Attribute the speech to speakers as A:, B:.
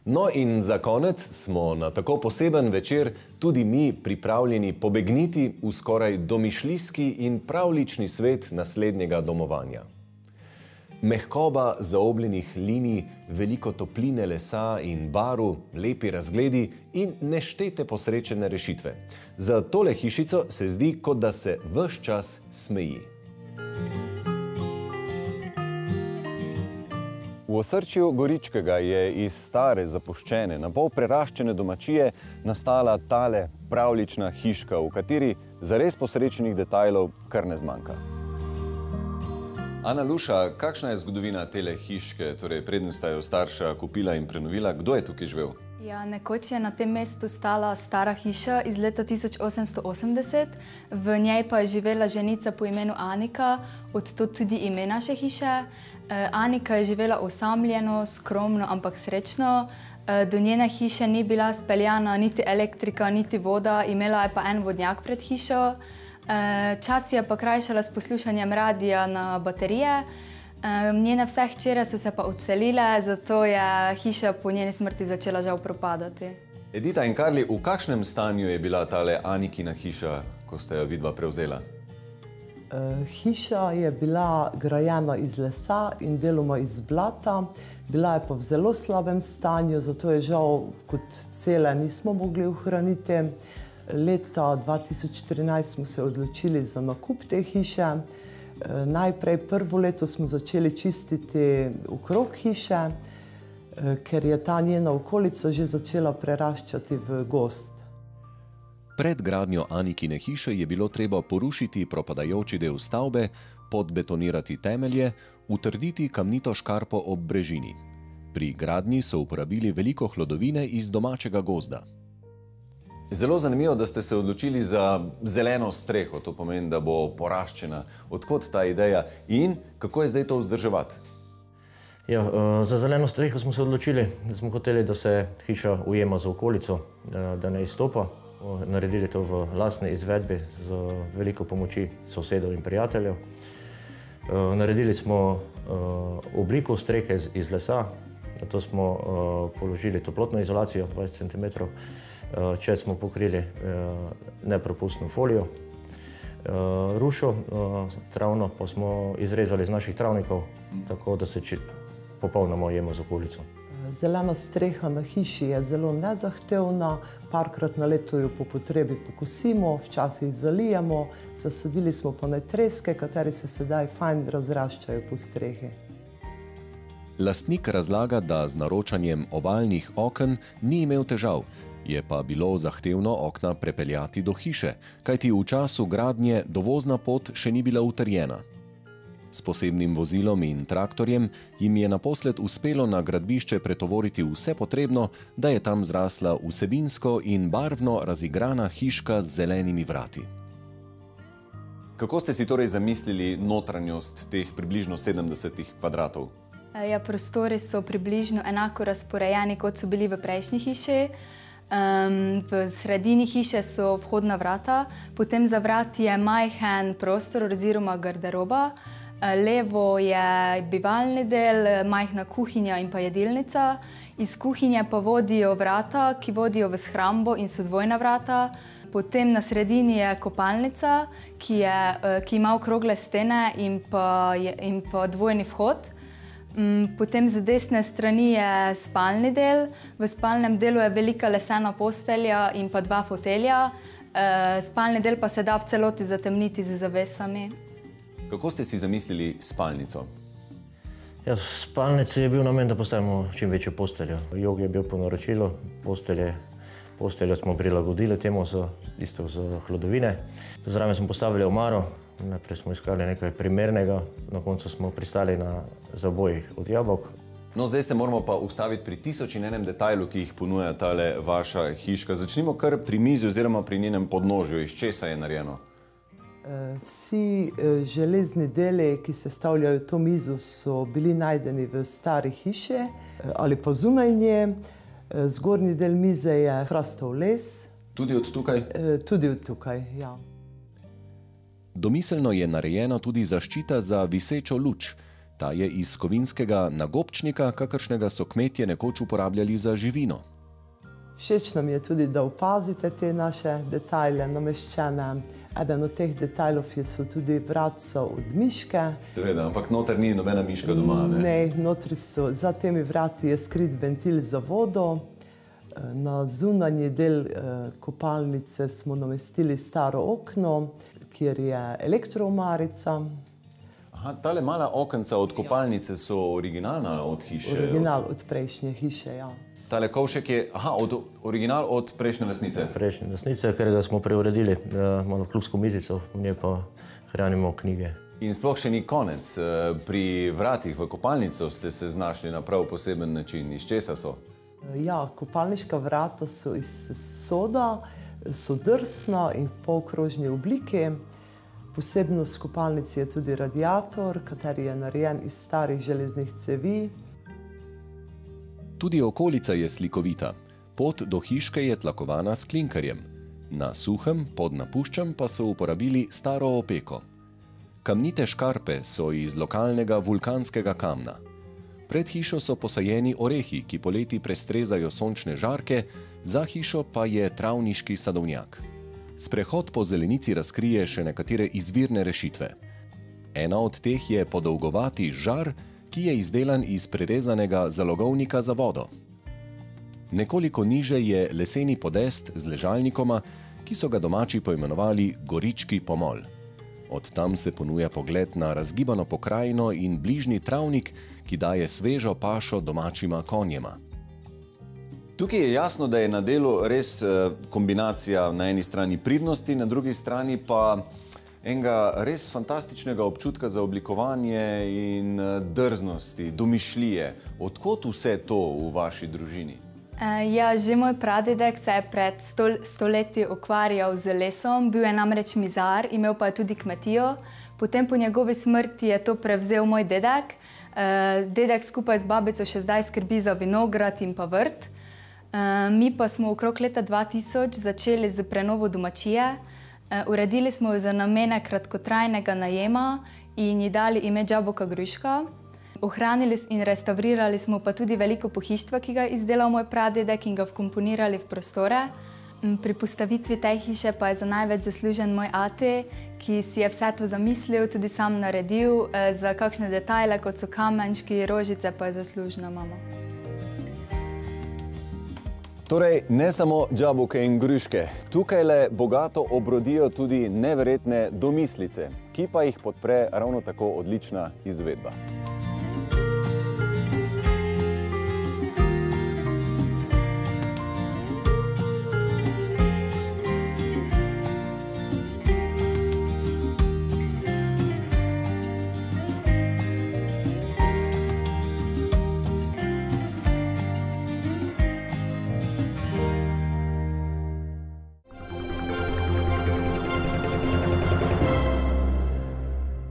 A: No in za konec smo na tako poseben večer tudi mi pripravljeni pobegniti v skoraj domišljijski in pravlični svet naslednjega domovanja. Mehkoba zaobljenih linij, veliko topline lesa in barv, lepi razgledi in neštete posrečene rešitve. Za tole hišico se zdi, kot da se ves čas smeji. V osrčju Goričkega je iz stare, zapuščene, napol preraščene domačije nastala tale pravlična hiška, v kateri zares posrečenih detajlov kar ne zmanjka. Ana Luša, kakšna je zgodovina tele hiške? Torej, preden sta jo starša kupila in prenovila, kdo je tukaj živel?
B: Ja, nekoč je na tem mestu stala stara hiša iz leta 1880. V njej pa je živela ženica po imenu Anika, odtod tudi ime naše hiše. Anika je živela osamljeno, skromno, ampak srečno. Do njene hiše ni bila speljana niti elektrika, niti voda, imela je pa en vodnjak pred hišo. Čas je pa krajšala s poslušanjem radija na baterije. Njene vse hčere so se pa odselile, zato je hiša po njeni smrti začela žal propadati.
A: Edita in Karli, v kakšnem stanju je bila tale Anikina hiša, ko ste jo vidva prevzela?
C: Hiša je bila grajena iz lesa in deloma iz blata. Bila je pa v zelo slabem stanju, zato je žal kot cele nismo mogli ohraniti. Leta 2014 smo se odločili za nakup te hiše. Najprej prvo leto smo začeli čistiti okrog hiše, ker je ta njena okolica že začela preraščati v gozd.
A: Pred gradnjo Anikine hiše je bilo treba porušiti propadajoči del stavbe, podbetonirati temelje, utrditi kamnito škarpo ob brežini. Pri gradnji so uporabili veliko hlodovine iz domačega gozda. Zelo zanimivo, da ste se odločili za zeleno streho, to pomeni, da bo poraščena. Odkot ta ideja in kako je zdaj to vzdrževati?
D: Ja, za zeleno streho smo se odločili, da smo hoteli, da se hiša ujema za okolico, da ne izstopa. Naredili to v lastni izvedbi z veliko pomoči sosedov in prijateljev. Naredili smo obliko strehe iz lesa, na to smo položili toplotno izolacijo 20 cm. Čez smo pokrili nepropustno folijo. Rušo travno pa smo izrezali iz naših travnikov, tako da se popolnoma ujema z okolico.
C: Zelena streha na hiši je zelo nezahtevna, parkrat na leto jo po potrebi pokosimo, včasih zalijemo, zasadili smo pa treske, kateri se sedaj fajn razraščajo po strehi.
A: Lastnik razlaga, da z naročanjem ovalnih oken ni imel težav, je pa bilo zahtevno okna prepeljati do hiše, kajti v času gradnje dovozna pot še ni bila utrjena. S posebnim vozilom in traktorjem jim je naposled uspelo na gradbišče pretovoriti vse potrebno, da je tam zrasla vsebinsko in barvno razigrana hiška z zelenimi vrati. Kako ste si torej zamislili notranjost teh približno 70 kvadratov?
B: Ja, prostori so približno enako razporejeni, kot so bili v prejšnji hiši. V sredini hiše so vhodna vrata, potem za vrat je majhen prostor oziroma garderoba. Levo je bivalni del, majhna kuhinja in pa jedilnica. Iz kuhinje pa vodijo vrata, ki vodijo v shrambo in so dvojna vrata. Potem na sredini je kopalnica, ki ima okrogle stene in pa dvojni vhod. Potem z desne strani je spalni del. V spalnem delu je velika lesena postelja in pa dva fotelja. Spalni del pa se da v celoti zatemniti z zavesami.
A: Kako ste si zamislili spalnico?
D: Ja, v spalnici je bil namen, da postavimo čim večjo posteljo. Jog je bil po naročilu, posteljo smo prilagodili temu isto z hlodovine. Zraven smo postavili omaro, najprej smo iskali nekaj primernega, na koncu smo pristali na zabojih od jabolk.
A: No, zdaj se moramo pa ustaviti pri 1001 detajlu, ki jih ponuja tale vaša hiška. Začnimo kar pri mizi oziroma pri njenem podnožju. Iz česa je narejeno?
C: Vsi železni deli, ki sestavljajo to mizo, so bili najdeni v stari hiši ali pa zunaj nje. Zgornji del mize je hrastov les.
A: Tudi od tukaj?
C: Tudi od tukaj, ja.
A: Domiselno je narejena tudi zaščita za visečo luč. Ta je iz kovinskega nagobčnika, kakršnega so kmetje nekoč uporabljali za živino.
C: Všeč nam je tudi, da opazite te naše detajle nameščene. Eden od teh detajlov so tudi vratca od miške.
A: Seveda, ampak noter ni nobena miška doma, ne?
C: Ne, notri so, za temi vrati je skrit ventil za vodo. Na zunanji del kopalnice smo namestili staro okno, kjer je elektroomarica.
A: Aha, tale mala okenca od kopalnice so originalna od hiše?
C: Original od prejšnje hiše, ja.
A: Tale kovšek je, original od prejšnje lastnice?
D: Prejšnje lastnice, ker ga smo preuredili, malo klubsko mizico, v njej pa hranimo knjige.
A: In sploh še ni konec. Pri vratih v kopalnico ste se znašli na prav poseben način. Iz česa so?
C: Ja, kopalniška vrata so iz soda, so drsna in v polkrožni obliki. Posebnost kopalnici je tudi radiator, kateri je narejen iz starih železnih cevi.
A: Tudi okolica je slikovita. Pot do hiške je tlakovana s klinkerjem. Na suhem, pod napuščem pa so uporabili staro opeko. Kamnite škarpe so iz lokalnega vulkanskega kamna. Pred hišo so posajeni orehi, ki poleti prestrezajo sončne žarke, za hišo pa je travniški sadovnjak. Sprehod po zelenici razkrije še nekatere izvirne rešitve. Ena od teh je podolgovati žar, ki je izdelan iz prerezanega zalogovnika za vodo. Nekoliko niže je leseni podest z ležalnikoma, ki so ga domači poimenovali Gorički pomol. Od tam se ponuja pogled na razgibano pokrajino in bližnji travnik, ki daje svežo pašo domačima konjema. Tukaj je jasno, da je na delu res kombinacija na eni strani pridnosti, na drugi strani pa enega res fantastičnega občutka za oblikovanje in drznosti, domišljije. Odkot vse to v vaši družini?
B: Ja, že moj pradedek se je pred 100 leti ukvarjal z lesom, bil je namreč mizar, imel pa je tudi kmetijo. Potem po njegovi smrti je to prevzel moj dedek. Dedek skupaj z babico še zdaj skrbi za vinograd in pa vrt. Mi pa smo okrog leta 2000 začeli z prenovo domačije. Uredili smo jo za namene kratkotrajnega najema in ji dali ime Jabuka Gruška. Ohranili in restavrirali smo pa tudi veliko pohištva, ki ga je izdelal moj pradedek in ga vkomponirali v prostore. Pri postavitvi te hiše pa je za največ zaslužen moj ati, ki si je vse to zamislil, tudi sam naredil. Za kakšne detajle, kot so kamenčki, rožice, pa je zaslužna mama.
A: Torej, ne samo džabuke in gruške. Tukajle bogato obrodijo tudi neverjetne domislice, ki pa jih podpre ravno tako odlična izvedba.